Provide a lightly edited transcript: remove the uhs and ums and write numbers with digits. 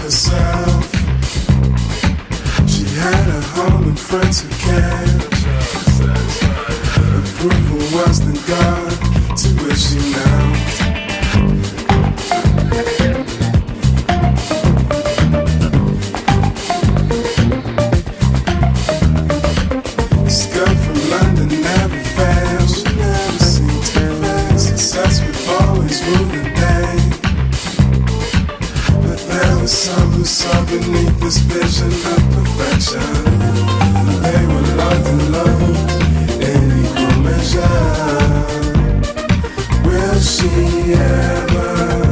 herself. She had a home and friends who cared. Approval was the God to which she knelt. This girl from London never failed. She never seemed to fail. Success would always rule the day. But there was some who saw beneath this vision of perfection. They were loved and loved in equal measure. Will she ever